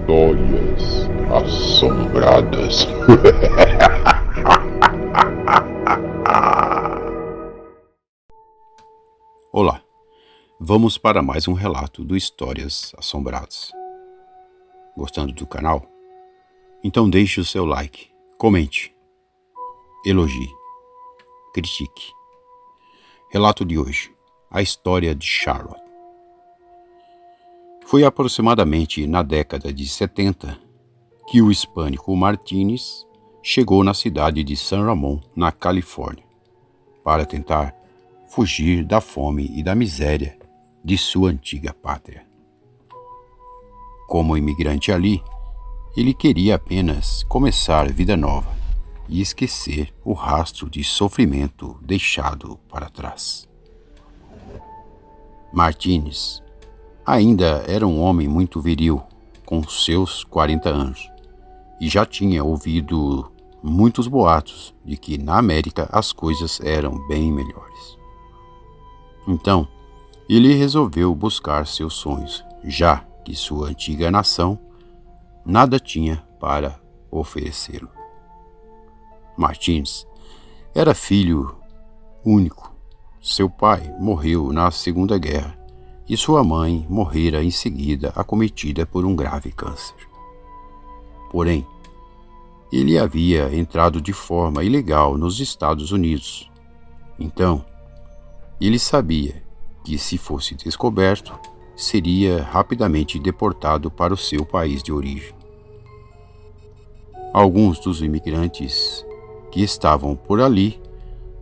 Histórias assombradas. Olá, vamos para mais um relato do Histórias Assombradas. Gostando do canal? Então deixe o seu like, comente, elogie, critique. Relato de hoje, a história de Charlotte. Foi aproximadamente na década de 70 que o hispânico Martínez chegou na cidade de San Ramon, na Califórnia, para tentar fugir da fome e da miséria de sua antiga pátria. Como imigrante ali, ele queria apenas começar vida nova e esquecer o rastro de sofrimento deixado para trás. Martínez ainda era um homem muito viril, com seus 40 anos, e já tinha ouvido muitos boatos de que na América as coisas eram bem melhores. Então, ele resolveu buscar seus sonhos, já que sua antiga nação nada tinha para oferecê-lo. Martínez era filho único. Seu pai morreu na Segunda Guerra e sua mãe morrera em seguida acometida por um grave câncer. Porém, ele havia entrado de forma ilegal nos Estados Unidos. Então, ele sabia que, se fosse descoberto, seria rapidamente deportado para o seu país de origem. Alguns dos imigrantes que estavam por ali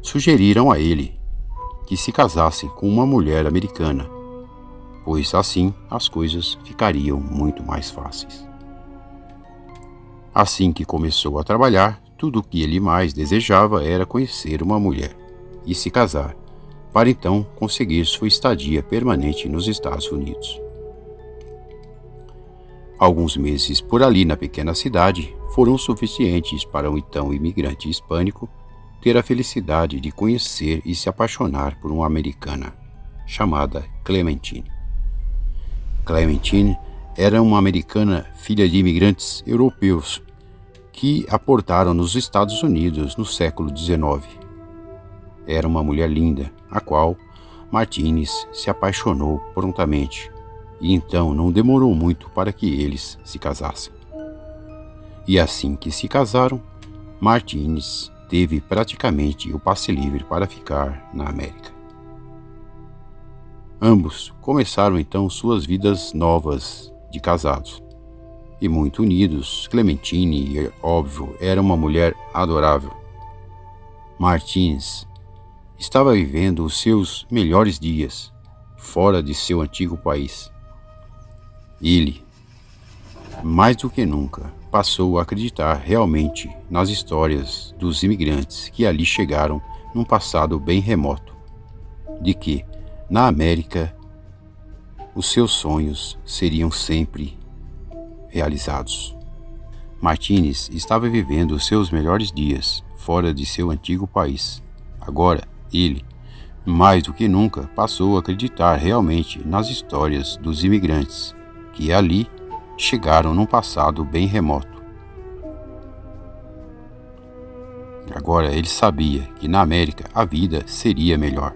sugeriram a ele que se casasse com uma mulher americana, pois assim as coisas ficariam muito mais fáceis. Assim que começou a trabalhar, tudo o que ele mais desejava era conhecer uma mulher e se casar, para então conseguir sua estadia permanente nos Estados Unidos. Alguns meses por ali na pequena cidade foram suficientes para o então imigrante hispânico ter a felicidade de conhecer e se apaixonar por uma americana chamada Clementine. Clementine era uma americana filha de imigrantes europeus que aportaram nos Estados Unidos no século XIX. Era uma mulher linda, a qual Martínez se apaixonou prontamente, e então não demorou muito para que eles se casassem. E assim que se casaram, Martínez teve praticamente o passe livre para ficar na América. Ambos começaram então suas vidas novas de casados. E muito unidos, Clementine, óbvio, era uma mulher adorável. Martínez estava vivendo os seus melhores dias, fora de seu antigo país. Ele, mais do que nunca, passou a acreditar realmente nas histórias dos imigrantes que ali chegaram num passado bem remoto, de que, na América, os seus sonhos seriam sempre realizados. Martínez estava vivendo os seus melhores dias fora de seu antigo país. Agora, ele, mais do que nunca, passou a acreditar realmente nas histórias dos imigrantes que ali chegaram num passado bem remoto. Agora ele sabia que na América a vida seria melhor.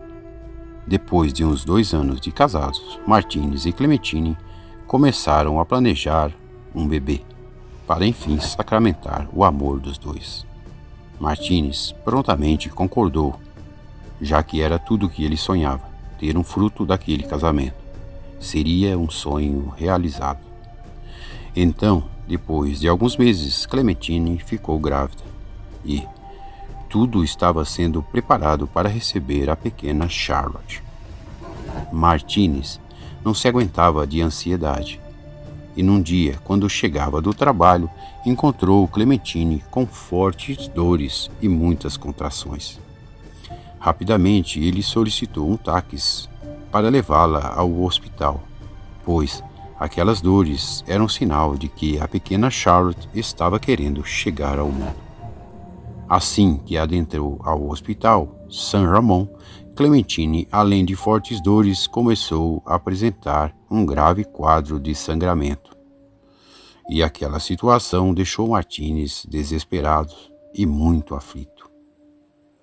Depois de uns 2 anos de casados, Martínez e Clementine começaram a planejar um bebê, para enfim sacramentar o amor dos dois. Martínez prontamente concordou, já que era tudo o que ele sonhava, ter um fruto daquele casamento. Seria um sonho realizado. Então, depois de alguns meses, Clementine ficou grávida e tudo estava sendo preparado para receber a pequena Charlotte. Martínez não se aguentava de ansiedade e num dia, quando chegava do trabalho, encontrou Clementine com fortes dores e muitas contrações. Rapidamente ele solicitou um táxi para levá-la ao hospital, pois aquelas dores eram sinal de que a pequena Charlotte estava querendo chegar ao mundo. Assim que adentrou ao hospital San Ramon, Clementine, além de fortes dores, começou a apresentar um grave quadro de sangramento. E aquela situação deixou Martínez desesperado e muito aflito.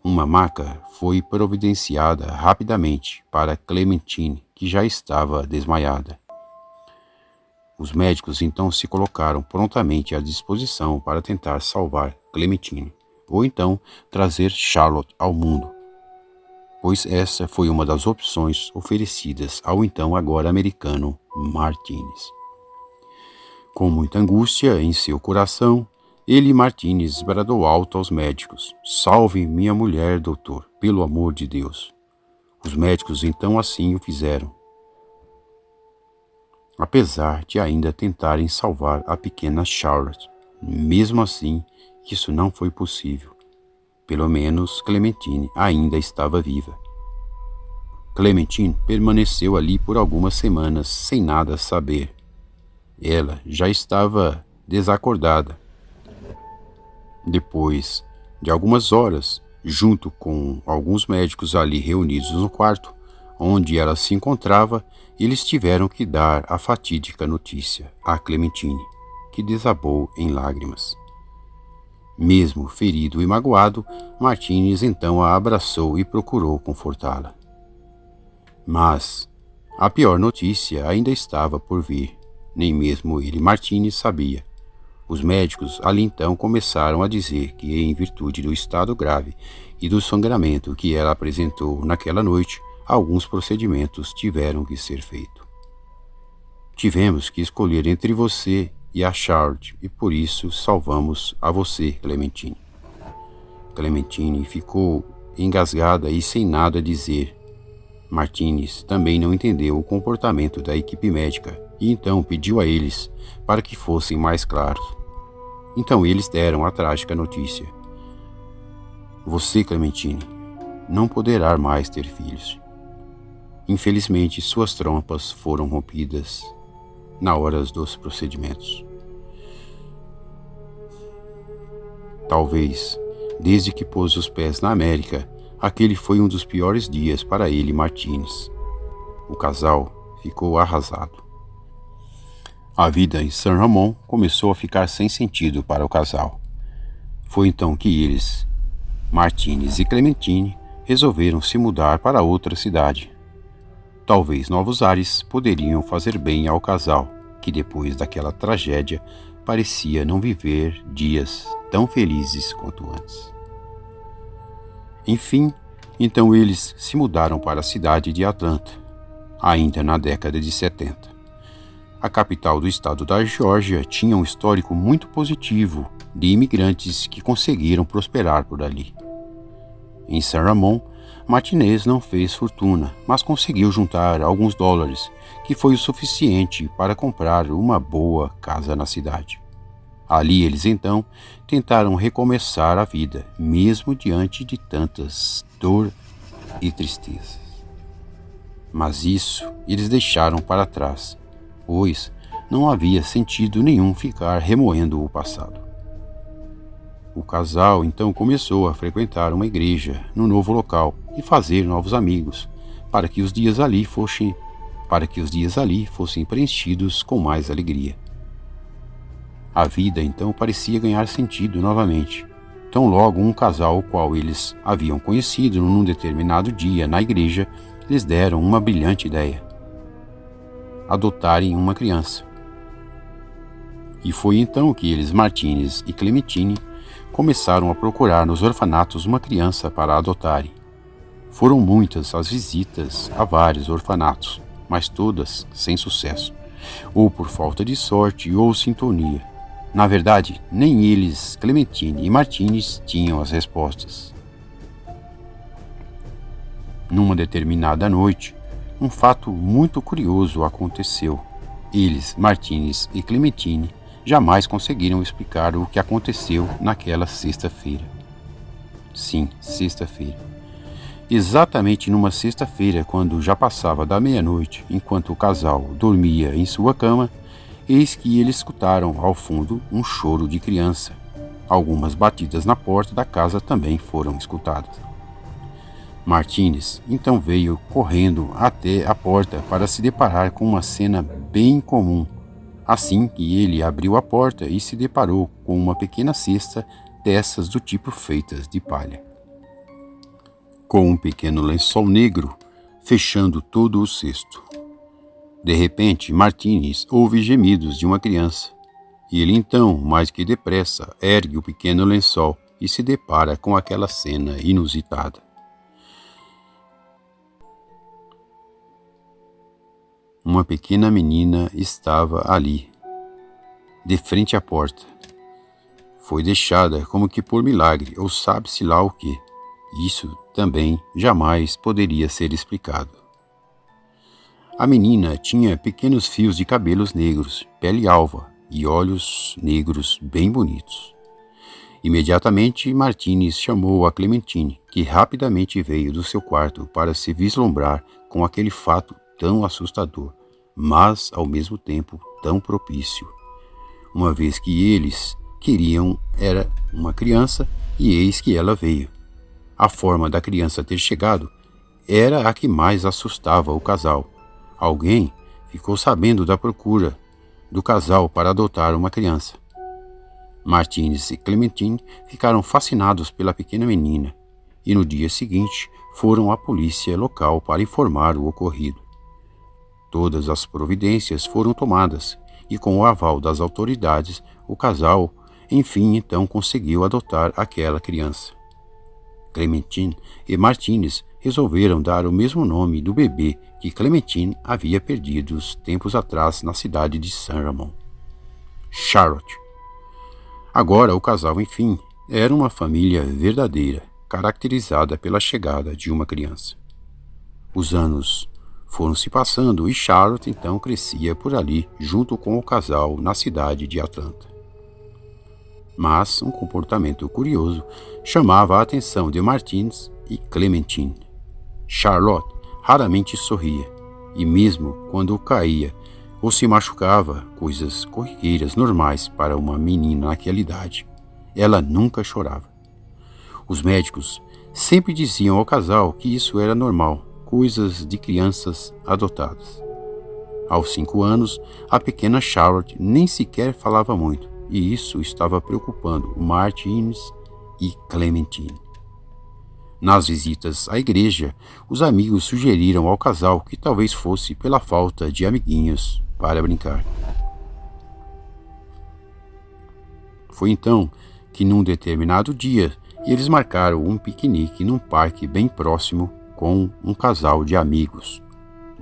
Uma maca foi providenciada rapidamente para Clementine, que já estava desmaiada. Os médicos então se colocaram prontamente à disposição para tentar salvar Clementine, ou então trazer Charlotte ao mundo, pois essa foi uma das opções oferecidas ao então agora americano Martínez. Com muita angústia em seu coração, ele, Martínez, bradou alto aos médicos: "Salve minha mulher, doutor, pelo amor de Deus." Os médicos então assim o fizeram, apesar de ainda tentarem salvar a pequena Charlotte. Mesmo assim, isso não foi possível. Pelo menos Clementine ainda estava viva. Clementine permaneceu ali por algumas semanas sem nada saber. Ela já estava desacordada. Depois de algumas horas, junto com alguns médicos ali reunidos no quarto onde ela se encontrava, eles tiveram que dar a fatídica notícia a Clementine, que desabou em lágrimas. Mesmo ferido e magoado, Martínez então a abraçou e procurou confortá-la. Mas a pior notícia ainda estava por vir. Nem mesmo ele, Martínez, sabia. Os médicos ali então começaram a dizer que, em virtude do estado grave e do sangramento que ela apresentou naquela noite, alguns procedimentos tiveram que ser feitos. "Tivemos que escolher entre você e a Charlotte, e por isso salvamos a você, Clementine." Clementine ficou engasgada e sem nada a dizer. Martínez também não entendeu o comportamento da equipe médica e então pediu a eles para que fossem mais claros. Então eles deram a trágica notícia: "Você, Clementine, não poderá mais ter filhos. Infelizmente, suas trompas foram rompidas na hora dos procedimentos." Talvez, desde que pôs os pés na América, aquele foi um dos piores dias para ele e Martínez. O casal ficou arrasado. A vida em San Ramon começou a ficar sem sentido para o casal. Foi então que eles, Martínez e Clementine, resolveram se mudar para outra cidade. Talvez novos ares poderiam fazer bem ao casal, que depois daquela tragédia parecia não viver dias tão felizes quanto antes. Enfim, então eles se mudaram para a cidade de Atlanta, ainda na década de 70. A capital do estado da Geórgia tinha um histórico muito positivo de imigrantes que conseguiram prosperar por ali. Em San Ramon, Martínez não fez fortuna, mas conseguiu juntar alguns dólares, que foi o suficiente para comprar uma boa casa na cidade. Ali eles então tentaram recomeçar a vida, mesmo diante de tantas dor e tristezas. Mas isso eles deixaram para trás, pois não havia sentido nenhum ficar remoendo o passado. O casal então começou a frequentar uma igreja no novo local e fazer novos amigos, para que os dias ali fossem preenchidos com mais alegria. A vida então parecia ganhar sentido novamente. Tão logo um casal, o qual eles haviam conhecido num determinado dia na igreja, lhes deram uma brilhante ideia: adotarem uma criança. E foi então que eles, Martínez e Clementine, começaram a procurar nos orfanatos uma criança para adotarem. Foram muitas as visitas a vários orfanatos, mas todas sem sucesso, ou por falta de sorte ou sintonia. Na verdade, nem eles, Clementine e Martínez, tinham as respostas. Numa determinada noite, um fato muito curioso aconteceu. Eles, Martínez e Clementine, jamais conseguiram explicar o que aconteceu naquela sexta-feira. Sim, sexta-feira. Exatamente numa sexta-feira, quando já passava da meia-noite, enquanto o casal dormia em sua cama, eis que eles escutaram ao fundo um choro de criança. Algumas batidas na porta da casa também foram escutadas. Martínez então veio correndo até a porta para se deparar com uma cena bem comum. assim que ele abriu a porta e se deparou com uma pequena cesta dessas do tipo feitas de palha, com um pequeno lençol negro fechando todo o cesto. De repente, Martínez ouve gemidos de uma criança, e ele então, mais que depressa, ergue o pequeno lençol e se depara com aquela cena inusitada. Uma pequena menina estava ali, de frente à porta. Foi deixada como que por milagre, ou sabe-se lá o que. Isso também jamais poderia ser explicado. A menina tinha pequenos fios de cabelos negros, pele alva e olhos negros bem bonitos. Imediatamente, Martínez chamou a Clementine, que rapidamente veio do seu quarto para se vislumbrar com aquele fato tão assustador, mas ao mesmo tempo tão propício, uma vez que eles queriam era uma criança, e eis que ela veio. A forma da criança ter chegado era a que mais assustava o casal. Alguém ficou sabendo da procura do casal para adotar uma criança. Martínez e Clementine ficaram fascinados pela pequena menina e no dia seguinte foram à polícia local para informar o ocorrido. Todas as providências foram tomadas e, com o aval das autoridades, o casal, enfim, então conseguiu adotar aquela criança. Clementine e Martínez resolveram dar o mesmo nome do bebê que Clementine havia perdido tempos atrás na cidade de San Ramon: Charlotte. Agora o casal, enfim, era uma família verdadeira, caracterizada pela chegada de uma criança. Os anos foram se passando e Charlotte então crescia por ali junto com o casal na cidade de Atlanta. Mas um comportamento curioso chamava a atenção de Martínez e Clementine. Charlotte raramente sorria, e mesmo quando caía ou se machucava, coisas corriqueiras normais para uma menina naquela idade, ela nunca chorava. Os médicos sempre diziam ao casal que isso era normal, coisas de crianças adotadas. Aos 5 anos, a pequena Charlotte nem sequer falava muito, e isso estava preocupando Martínez e Clementine. Nas visitas à igreja, os amigos sugeriram ao casal que talvez fosse pela falta de amiguinhos para brincar. Foi então que, num determinado dia, eles marcaram um piquenique num parque bem próximo com um casal de amigos,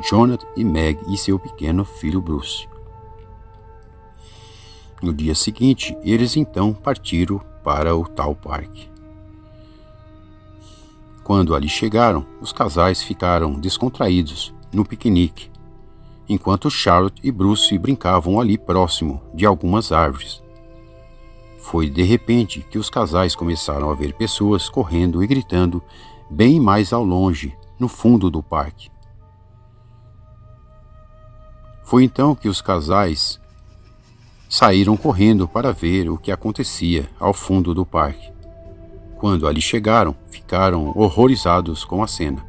Jonathan e Meg e seu pequeno filho Bruce. No dia seguinte, eles então partiram para o tal parque. Quando ali chegaram, os casais ficaram descontraídos no piquenique, enquanto Charlotte e Bruce brincavam ali próximo de algumas árvores. Foi de repente que os casais começaram a ver pessoas correndo e gritando bem mais ao longe, no fundo do parque. Foi então que os casais saíram correndo para ver o que acontecia ao fundo do parque. Quando ali chegaram, ficaram horrorizados com a cena.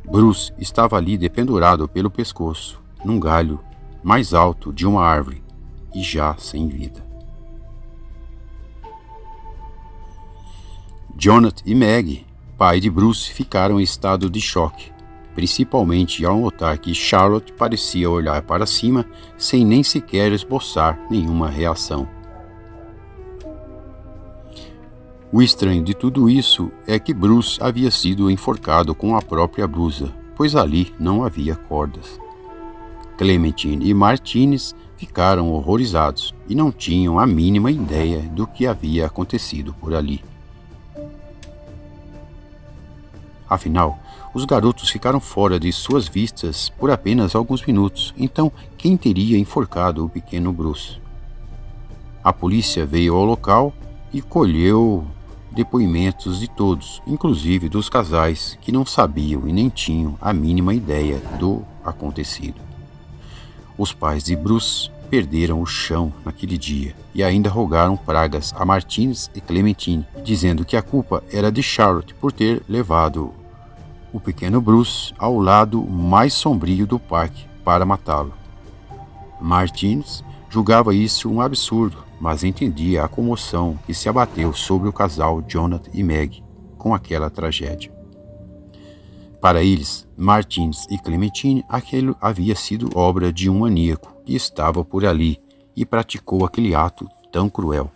Bruce estava ali dependurado pelo pescoço, num galho mais alto de uma árvore, e já sem vida. Jonathan e Meg, pai de Bruce, ficaram em estado de choque, principalmente ao notar que Charlotte parecia olhar para cima sem nem sequer esboçar nenhuma reação. O estranho de tudo isso é que Bruce havia sido enforcado com a própria blusa, pois ali não havia cordas. Clementine e Martínez ficaram horrorizados e não tinham a mínima ideia do que havia acontecido por ali. Afinal, os garotos ficaram fora de suas vistas por apenas alguns minutos, então quem teria enforcado o pequeno Bruce? A polícia veio ao local e colheu depoimentos de todos, inclusive dos casais que não sabiam e nem tinham a mínima ideia do acontecido. Os pais de Bruce perderam o chão naquele dia e ainda rogaram pragas a Martínez e Clementine, dizendo que a culpa era de Charlotte por ter levado o pequeno Bruce ao lado mais sombrio do parque para matá-lo. Martins julgava isso um absurdo, mas entendia a comoção que se abateu sobre o casal Jonathan e Meg com aquela tragédia. Para eles, Martins e Clementine, aquilo havia sido obra de um maníaco que estava por ali e praticou aquele ato tão cruel.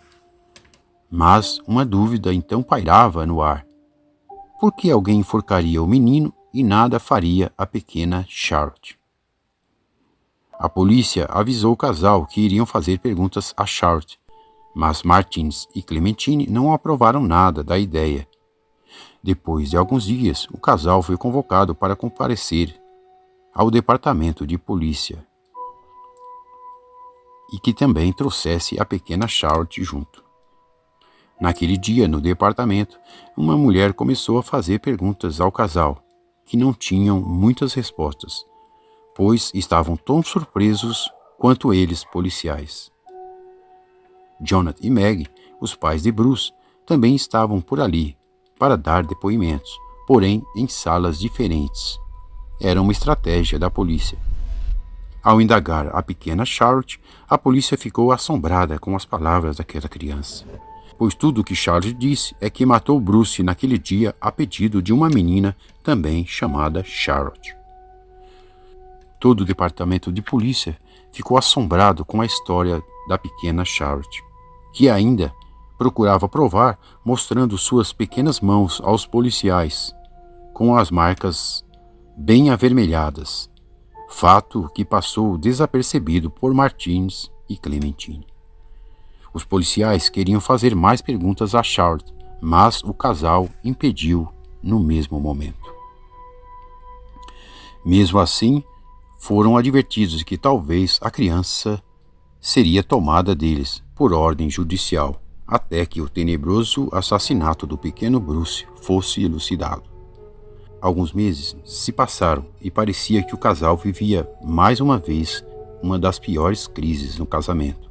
Mas uma dúvida então pairava no ar. Por que alguém enforcaria o menino e nada faria a pequena Charlotte? A polícia avisou o casal que iriam fazer perguntas a Charlotte, mas Martins e Clementine não aprovaram nada da ideia. Depois de alguns dias, o casal foi convocado para comparecer ao departamento de polícia e que também trouxesse a pequena Charlotte junto. Naquele dia, no departamento, uma mulher começou a fazer perguntas ao casal, que não tinham muitas respostas, pois estavam tão surpresos quanto eles, policiais. Jonathan e Meg, os pais de Bruce, também estavam por ali para dar depoimentos, porém em salas diferentes. Era uma estratégia da polícia. Ao indagar a pequena Charlotte, a polícia ficou assombrada com as palavras daquela criança, pois tudo o que Charlotte disse é que matou Bruce naquele dia a pedido de uma menina também chamada Charlotte. Todo o departamento de polícia ficou assombrado com a história da pequena Charlotte, que ainda procurava provar mostrando suas pequenas mãos aos policiais, com as marcas bem avermelhadas, fato que passou desapercebido por Martins e Clementine. Os policiais queriam fazer mais perguntas a Charlotte, mas o casal impediu no mesmo momento. Mesmo assim, foram advertidos que talvez a criança seria tomada deles por ordem judicial, até que o tenebroso assassinato do pequeno Bruce fosse elucidado. Alguns meses se passaram e parecia que o casal vivia mais uma vez uma das piores crises no casamento.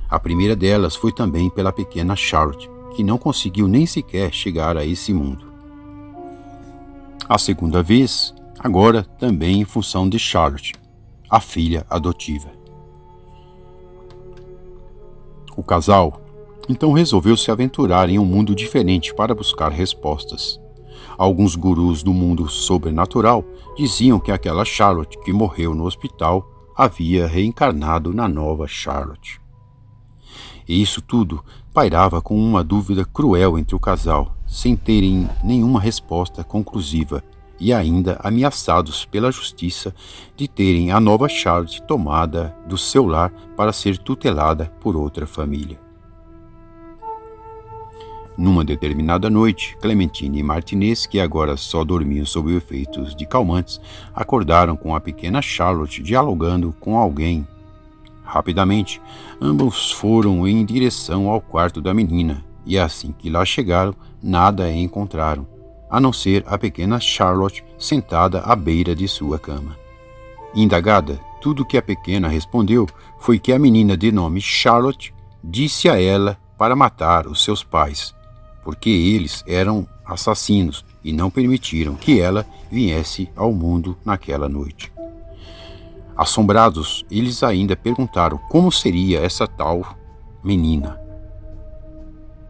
A primeira delas foi também pela pequena Charlotte, que não conseguiu nem sequer chegar a esse mundo. A segunda vez, agora também em função de Charlotte, a filha adotiva. O casal então resolveu se aventurar em um mundo diferente para buscar respostas. Alguns gurus do mundo sobrenatural diziam que aquela Charlotte que morreu no hospital havia reencarnado na nova Charlotte. E isso tudo pairava com uma dúvida cruel entre o casal, sem terem nenhuma resposta conclusiva e ainda ameaçados pela justiça de terem a nova Charlotte tomada do seu lar para ser tutelada por outra família. Numa determinada noite, Clementine e Martinez, que agora só dormiam sob efeitos de calmantes, acordaram com a pequena Charlotte dialogando com alguém. Rapidamente, ambos foram em direção ao quarto da menina, e assim que lá chegaram, nada encontraram, a não ser a pequena Charlotte sentada à beira de sua cama. Indagada, tudo que a pequena respondeu foi que a menina de nome Charlotte disse a ela para matar os seus pais, porque eles eram assassinos e não permitiram que ela viesse ao mundo naquela noite. Assombrados, eles ainda perguntaram como seria essa tal menina.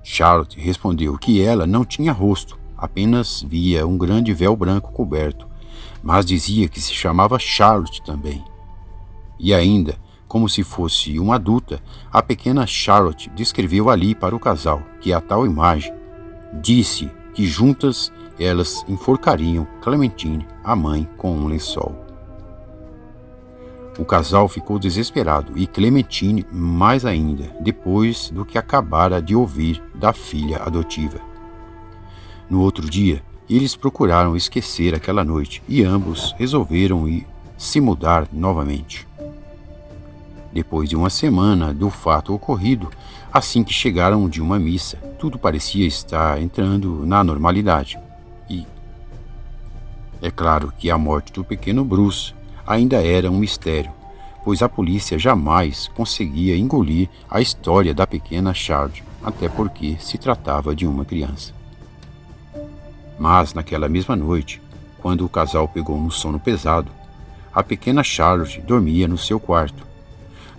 Charlotte respondeu que ela não tinha rosto, apenas via um grande véu branco coberto, mas dizia que se chamava Charlotte também. E ainda, como se fosse uma adulta, a pequena Charlotte descreveu ali para o casal que a tal imagem disse que juntas elas enforcariam Clementine, a mãe, com um lençol. O casal ficou desesperado e Clementine mais ainda, depois do que acabara de ouvir da filha adotiva. No outro dia, eles procuraram esquecer aquela noite e ambos resolveram se mudar novamente. Depois de uma semana do fato ocorrido, assim que chegaram de uma missa, tudo parecia estar entrando na normalidade. E é claro que a morte do pequeno Bruce ainda era um mistério, pois a polícia jamais conseguia engolir a história da pequena Charlotte, até porque se tratava de uma criança. Mas naquela mesma noite, quando o casal pegou no sono pesado, a pequena Charlotte dormia no seu quarto,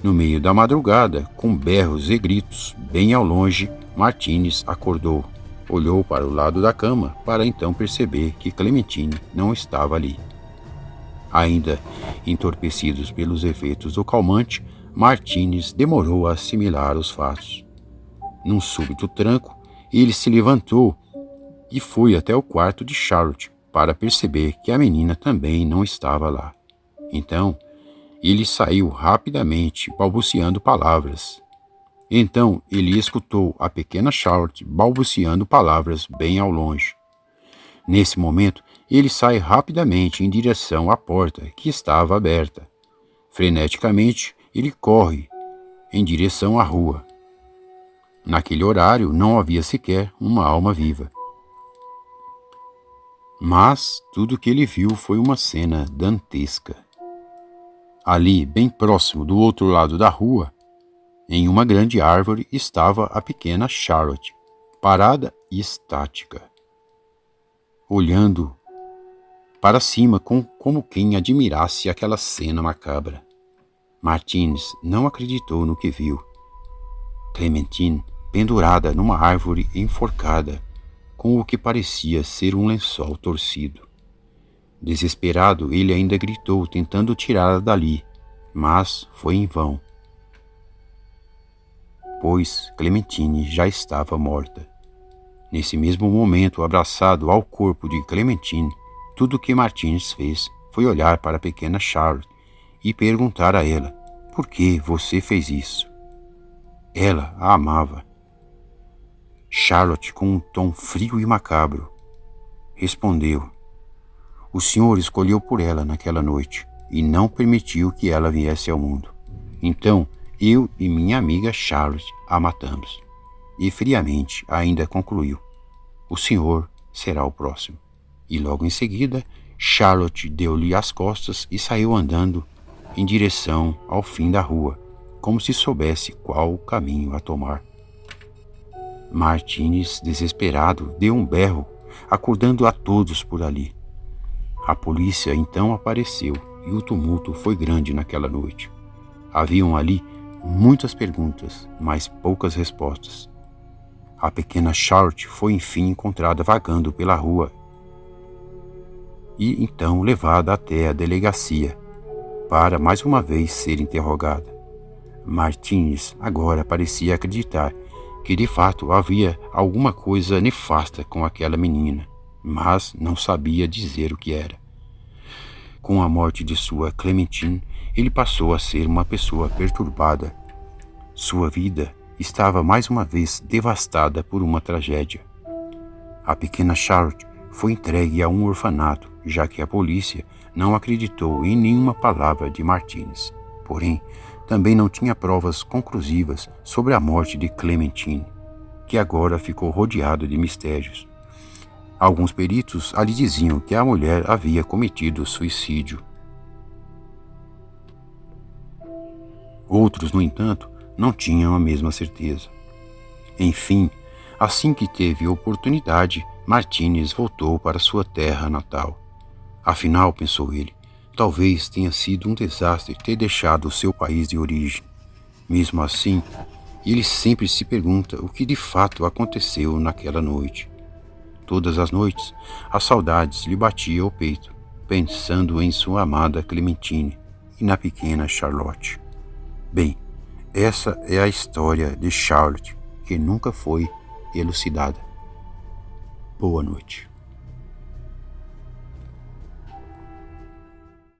No meio da madrugada, com berros e gritos, bem ao longe, Martínez acordou. Olhou para o lado da cama para então perceber que Clementine não estava ali. Ainda entorpecidos pelos efeitos do calmante, Martínez demorou a assimilar os fatos. Num súbito tranco, ele se levantou e foi até o quarto de Charlotte para perceber que a menina também não estava lá. Então, ele saiu rapidamente, balbuciando palavras. Então, ele escutou a pequena Charlotte balbuciando palavras bem ao longe. Nesse momento, ele sai rapidamente em direção à porta, que estava aberta. Freneticamente, ele corre em direção à rua. Naquele horário, não havia sequer uma alma viva. Mas tudo que ele viu foi uma cena dantesca. Ali, bem próximo do outro lado da rua, em uma grande árvore, estava a pequena Charlotte, parada e estática, olhando para cima como quem admirasse aquela cena macabra. Martínez não acreditou no que viu. Clementine, pendurada numa árvore enforcada, com o que parecia ser um lençol torcido. Desesperado, ele ainda gritou, tentando tirá-la dali, mas foi em vão, pois Clementine já estava morta. Nesse mesmo momento, abraçado ao corpo de Clementine, tudo o que Martínez fez foi olhar para a pequena Charlotte e perguntar a ela: por que você fez isso? Ela a amava. Charlotte, com um tom frio e macabro, respondeu: o senhor escolheu por ela naquela noite e não permitiu que ela viesse ao mundo. Então, eu e minha amiga Charlotte a matamos. E friamente ainda concluiu: o senhor será o próximo. E logo em seguida, Charlotte deu-lhe as costas e saiu andando em direção ao fim da rua, como se soubesse qual o caminho a tomar. Martínez, desesperado, deu um berro, acordando a todos por ali. A polícia então apareceu e o tumulto foi grande naquela noite. Haviam ali muitas perguntas, mas poucas respostas. A pequena Charlotte foi enfim encontrada vagando pela rua e então levada até a delegacia para mais uma vez ser interrogada. Martínez agora parecia acreditar que de fato havia alguma coisa nefasta com aquela menina, mas não sabia dizer o que era. Com a morte de sua Clementine, ele passou a ser uma pessoa perturbada. Sua vida estava mais uma vez devastada por uma tragédia. A pequena Charlotte foi entregue a um orfanato, já que a polícia não acreditou em nenhuma palavra de Martínez. Porém, também não tinha provas conclusivas sobre a morte de Clementine, que agora ficou rodeada de mistérios. Alguns peritos ali diziam que a mulher havia cometido suicídio. Outros, no entanto, não tinham a mesma certeza. Enfim, assim que teve oportunidade, Martínez voltou para sua terra natal. Afinal, pensou ele, talvez tenha sido um desastre ter deixado o seu país de origem. Mesmo assim, ele sempre se pergunta o que de fato aconteceu naquela noite. Todas as noites, as saudades lhe batiam ao peito, pensando em sua amada Clementine e na pequena Charlotte. Bem, essa é a história de Charlotte, que nunca foi elucidada. Boa noite.